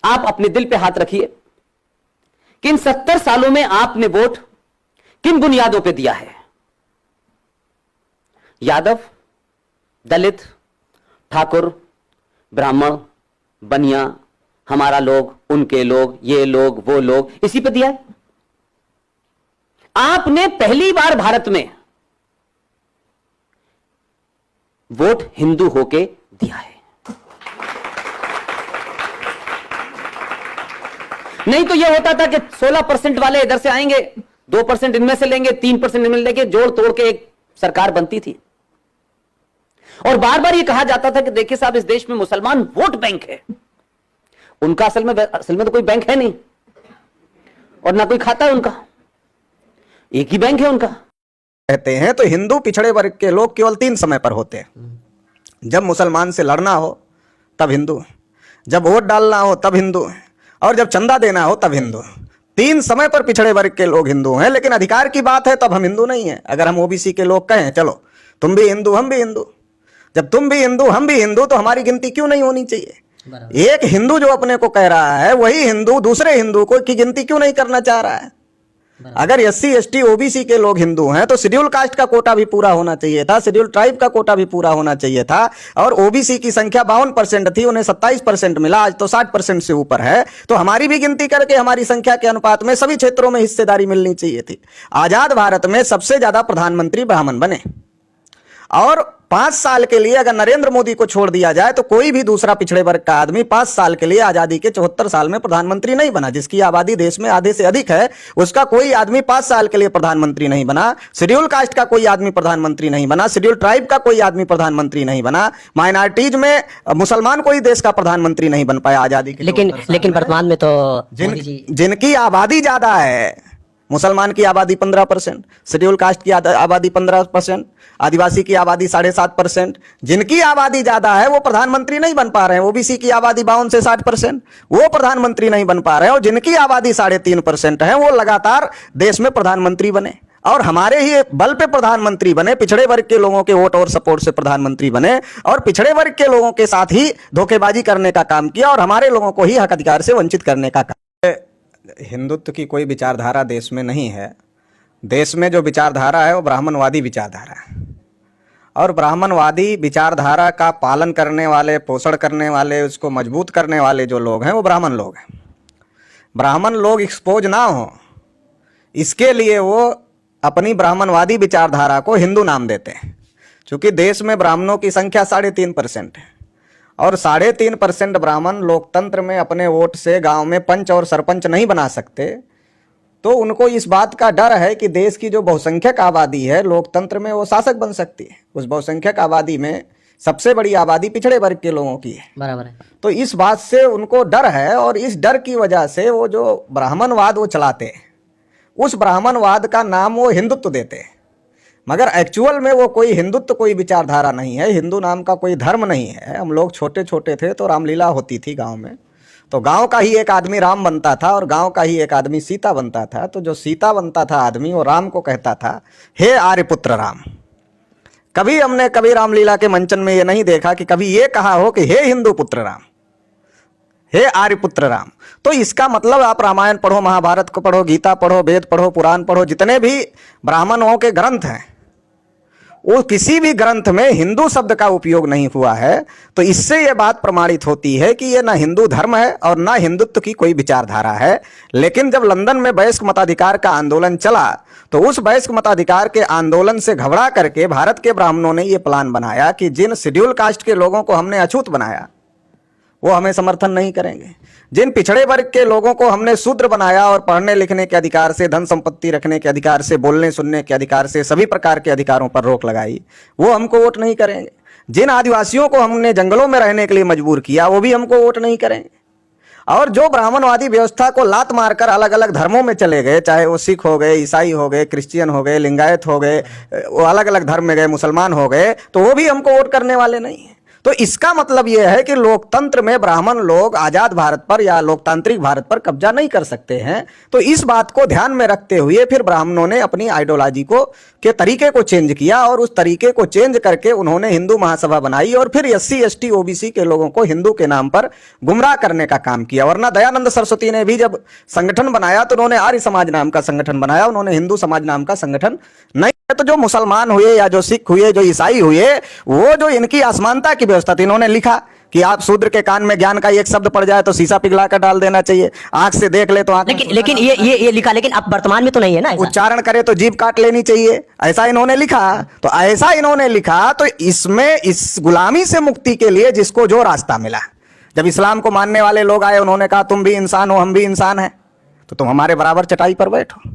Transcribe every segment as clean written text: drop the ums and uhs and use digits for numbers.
आप अपने दिल पे हाथ रखिए कि इन 70 सालों में आपने वोट किन बुनियादों पे दिया है। यादव, दलित, ठाकुर, ब्राह्मण, बनिया, हमारा लोग, उनके लोग, ये लोग, वो लोग, इसी पे दिया है। आपने पहली बार भारत में वोट हिंदू होके दिया है। नहीं तो यह होता था कि 16% वाले इधर से आएंगे, 2% इनमें से लेंगे, 3% इनमें लेंगे, जोड़ तोड़ के एक सरकार बनती थी। और बार बार यह कहा जाता था कि देखिए साहब, इस देश में मुसलमान वोट बैंक है। उनका असल में तो कोई बैंक है नहीं, और ना कोई खाता है उनका, एक ही बैंक है उनका। कहते हैं तो हिंदू पिछड़े वर्ग के लोग केवल 3 समय पर होते हैं। जब मुसलमान से लड़ना हो तब हिंदू, जब वोट डालना हो तब हिंदू, और जब चंदा देना हो तब हिंदू। 3 समय पर पिछड़े वर्ग के लोग हिंदू हैं। लेकिन अधिकार की बात है तब हम हिंदू नहीं हैं। अगर हम ओबीसी के लोग कहें चलो तुम भी हिंदू हम भी हिंदू, जब तुम भी हिंदू हम भी हिंदू, तो हमारी गिनती क्यों नहीं होनी चाहिए? एक हिंदू जो अपने को कह रहा है वही हिंदू दूसरे हिंदू को की गिनती क्यों नहीं करना चाह रहा है? अगर SC ST OBC के लोग हिंदू हैं तो शेड्यूल कास्ट का कोटा भी पूरा होना चाहिए था, शेड्यूल ट्राइब का कोटा भी पूरा होना चाहिए था। और OBC की संख्या 52% थी, उन्हें 27% मिला, आज तो 60% से ऊपर है। तो हमारी भी गिनती करके हमारी संख्या के अनुपात में सभी क्षेत्रों में हिस्सेदारी मिलनी चाहिए थी। आजाद भारत में सबसे ज्यादा प्रधानमंत्री ब्राह्मण बने, और 5 साल के लिए अगर नरेंद्र मोदी को छोड़ दिया जाए तो कोई भी दूसरा पिछड़े वर्ग का आदमी 5 साल के लिए आजादी के 74 साल में प्रधानमंत्री नहीं बना। जिसकी आबादी देश में आधे से अधिक है, उसका कोई आदमी 5 साल के लिए प्रधानमंत्री नहीं बना। शेड्यूल कास्ट का कोई आदमी प्रधानमंत्री नहीं बना, शेड्यूल ट्राइब का कोई आदमी प्रधानमंत्री नहीं बना, माइनॉरिटीज में मुसलमान कोई देश का प्रधानमंत्री नहीं बन पाया आजादी के। लेकिन वर्तमान में तो जिनकी आबादी ज्यादा है, मुसलमान की आबादी 15%, शेड्यूल कास्ट की आबादी 15%, आदिवासी की आबादी 7.5%, जिनकी आबादी ज्यादा है वो प्रधानमंत्री नहीं बन पा रहे हैं। ओबीसी की आबादी 52 से 60%, वो प्रधानमंत्री नहीं बन पा रहे हैं। और जिनकी आबादी 3.5% है वो लगातार देश में प्रधानमंत्री बने, और हमारे ही बल पे प्रधानमंत्री बने, पिछड़े वर्ग के लोगों के वोट और सपोर्ट से प्रधानमंत्री बने, और पिछड़े वर्ग के लोगों के साथ ही धोखेबाजी करने का काम किया, और हमारे लोगों को ही हक अधिकार से वंचित करने का काम। हिंदुत्व की कोई विचारधारा देश में नहीं है। देश में जो विचारधारा है वो ब्राह्मणवादी विचारधारा है, और ब्राह्मणवादी विचारधारा का पालन करने वाले, पोषण करने वाले, उसको मजबूत करने वाले जो लोग हैं वो ब्राह्मण लोग हैं। ब्राह्मण लोग एक्सपोज ना हो इसके लिए वो अपनी ब्राह्मणवादी विचारधारा को हिंदू नाम देते हैं। क्योंकि देश में ब्राह्मणों की संख्या 3.5% है, और 3.5% ब्राह्मण लोकतंत्र में अपने वोट से गांव में पंच और सरपंच नहीं बना सकते। तो उनको इस बात का डर है कि देश की जो बहुसंख्यक आबादी है लोकतंत्र में वो शासक बन सकती है। उस बहुसंख्यक आबादी में सबसे बड़ी आबादी पिछड़े वर्ग के लोगों की है। बराबर है। तो इस बात से उनको डर है, और इस डर की वजह से वो जो ब्राह्मणवाद वो चलाते हैं, उस ब्राह्मणवाद का नाम वो हिंदुत्व देते हैं। मगर एक्चुअल में वो कोई हिंदुत्व कोई विचारधारा नहीं है, हिंदू नाम का कोई धर्म नहीं है। हम लोग छोटे छोटे थे तो रामलीला होती थी गांव में, तो गांव का ही एक आदमी राम बनता था और गांव का ही एक आदमी सीता बनता था। तो जो सीता बनता था आदमी, वो राम को कहता था हे आर्यपुत्र राम। कभी हमने कभी रामलीला के मंचन में ये नहीं देखा कि कभी ये कहा हो कि हे हिंदू पुत्र राम, हे आर्यपुत्र राम। तो इसका मतलब आप रामायण पढ़ो, महाभारत को पढ़ो, गीता पढ़ो, वेद पढ़ो, पुराण पढ़ो, जितने भी ब्राह्मणों के ग्रंथ हैं वो किसी भी ग्रंथ में हिंदू शब्द का उपयोग नहीं हुआ है। तो इससे यह बात प्रमाणित होती है कि यह ना हिंदू धर्म है और ना हिंदुत्व की कोई विचारधारा है। लेकिन जब लंदन में वयस्क मताधिकार का आंदोलन चला तो उस वयस्क मताधिकार के आंदोलन से घबरा करके भारत के ब्राह्मणों ने यह प्लान बनाया कि जिन शेड्यूल कास्ट के लोगों को हमने अछूत बनाया वो हमें समर्थन नहीं करेंगे, जिन पिछड़े वर्ग के लोगों को हमने शूद्र बनाया और पढ़ने लिखने के अधिकार से, धन संपत्ति रखने के अधिकार से, बोलने सुनने के अधिकार से, सभी प्रकार के अधिकारों पर रोक लगाई, वो हमको वोट नहीं करेंगे। जिन आदिवासियों को हमने जंगलों में रहने के लिए मजबूर किया वो भी हमको वोट नहीं करेंगे। और जो ब्राह्मणवादी व्यवस्था को लात मारकर अलग अलग धर्मों में चले गए, चाहे वो सिख हो गए, ईसाई हो गए, क्रिश्चियन हो गए, लिंगायत हो गए, वो अलग अलग धर्म में गए, मुसलमान हो गए, तो वो भी हमको वोट करने वाले नहीं है। तो इसका मतलब यह है कि लोकतंत्र में ब्राह्मण लोग आजाद भारत पर या लोकतांत्रिक भारत पर कब्जा नहीं कर सकते हैं। तो इस बात को ध्यान में रखते हुए फिर ब्राह्मणों ने अपनी आइडियोलॉजी को के तरीके को चेंज किया और उस तरीके को चेंज करके उन्होंने हिंदू महासभा बनाई और फिर SC ST OBC के लोगों को हिंदू के नाम पर गुमराह करने का काम किया। वरना दयानंद सरस्वती ने भी जब संगठन बनाया तो उन्होंने आर्य समाज नाम का संगठन बनाया, उन्होंने हिंदू समाज नाम का संगठन नहीं। तो जो मुसलमान हुए या जो सिख हुए, जो ईसाई हुए, वो जो इनकी असमानता की व्यवस्था थी, इन्होंने लिखा कि आप शूद्र के कान में ज्ञान का एक शब्द पड़ जाए तो शीशा पिघला कर डाल देना चाहिए, आंख से देख ले तो आंख लेकिन ये लिखा, लेकिन अब वर्तमान में तो नहीं है ना ऐसा। उच्चारण करे तो जीभ काट लेनी चाहिए, ऐसा इन्होंने लिखा। तो ऐसा इन्होंने लिखा तो इसमें इस गुलामी से मुक्ति के लिए जिसको जो रास्ता मिला, जब इस्लाम को मानने वाले लोग आए, उन्होंने कहा तुम भी इंसान हो, हम भी इंसान हैं, तो तुम हमारे बराबर चटाई पर बैठो।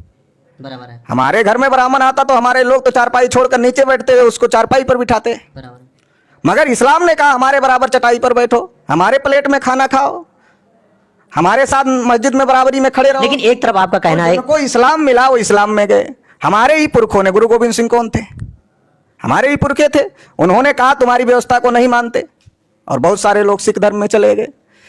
बराबर है, हमारे घर में ब्राह्मण आता तो हमारे लोग तो चारपाई छोड़कर नीचे बैठते हुए उसको चारपाई पर बिठाते। बराबर। मगर इस्लाम ने कहा हमारे बराबर चटाई पर बैठो, हमारे प्लेट में खाना खाओ, हमारे साथ मस्जिद में बराबरी में खड़े रहो। लेकिन एक तरफ आपका कहना है, जिनको इस्लाम मिला वो इस्लाम में गए। हमारे ही पुरखों ने, गुरु गोविंद सिंह कौन थे? हमारे ही पुरखे थे। उन्होंने कहा तुम्हारी व्यवस्था को नहीं मानते और बहुत सारे लोग सिख धर्म में चले गए।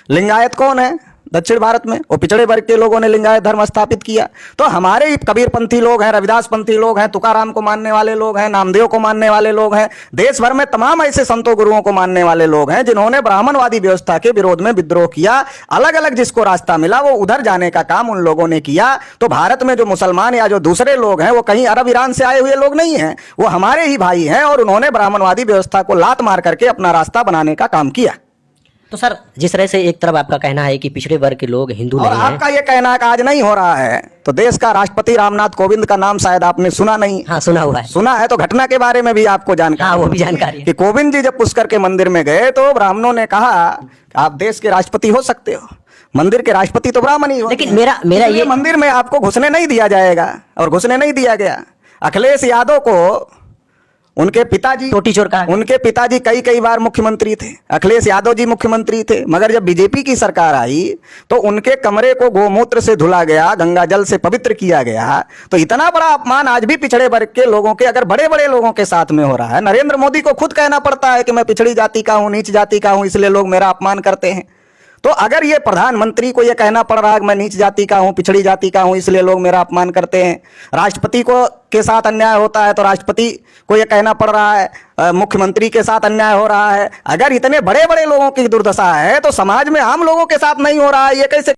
लिंगायत कौन है दक्षिण भारत में? वो पिछड़े वर्ग के लोगों ने लिंगायत धर्म स्थापित किया। तो हमारे ही कबीरपंथी लोग हैं, रविदास पंथी लोग हैं, तुकाराम को मानने वाले लोग हैं, नामदेव को मानने वाले लोग हैं, देश भर में तमाम ऐसे संतों गुरुओं को मानने वाले लोग हैं जिन्होंने ब्राह्मणवादी व्यवस्था के विरोध में विद्रोह किया। अलग अलग जिसको रास्ता मिला वो उधर जाने का काम उन लोगों ने किया। तो भारत में जो मुसलमान या जो दूसरे लोग हैं वो कहीं अरब ईरान से आए हुए लोग नहीं हैं, वो हमारे ही भाई हैं और उन्होंने ब्राह्मणवादी व्यवस्था को लात मार करके अपना रास्ता बनाने का काम किया। तो सर जिस तरह से एक तरफ आपका कहना है कि पिछड़े वर्ग के लोग हिंदू और नहीं हैं, आपका ये कहना कि आज नहीं हो रहा है, तो देश का राष्ट्रपति रामनाथ कोविंद का नाम शायद आपने सुना नहीं। हाँ सुना हुआ है। सुना है तो घटना के बारे में भी आपको जानकारी? हाँ वो भी जानकारी है। कि कोविंद जी जब पुष्कर के मंदिर में गए तो ब्राह्मणों ने कहा आप देश के राष्ट्रपति हो सकते हो, मंदिर के राष्ट्रपति तो ब्राह्मण ही हो। लेकिन मेरा ये मंदिर में आपको घुसने नहीं दिया जाएगा और घुसने नहीं दिया गया। अखिलेश यादव को उनके पिताजी टोटी चोर का, उनके पिताजी कई बार मुख्यमंत्री थे, अखिलेश यादव जी मुख्यमंत्री थे। मगर जब बीजेपी की सरकार आई तो उनके कमरे को गोमूत्र से धुला गया, गंगा जल से पवित्र किया गया। तो इतना बड़ा अपमान आज भी पिछड़े वर्ग के लोगों के, अगर बड़े बड़े लोगों के साथ में हो रहा है। नरेंद्र मोदी को खुद कहना पड़ता है कि मैं पिछड़ी जाति का हूं, नीच जाति का हूं, इसलिए लोग मेरा अपमान करते हैं। तो अगर ये प्रधानमंत्री को ये कहना पड़ रहा है कि मैं नीच जाति का हूं, पिछड़ी जाति का हूं, इसलिए लोग मेरा अपमान करते हैं, राष्ट्रपति को के साथ अन्याय होता है तो राष्ट्रपति को ये कहना पड़ रहा है, मुख्यमंत्री के साथ अन्याय हो रहा है, अगर इतने बड़े बड़े लोगों की दुर्दशा है तो समाज में आम लोगों के साथ नहीं हो रहा है, ये कैसे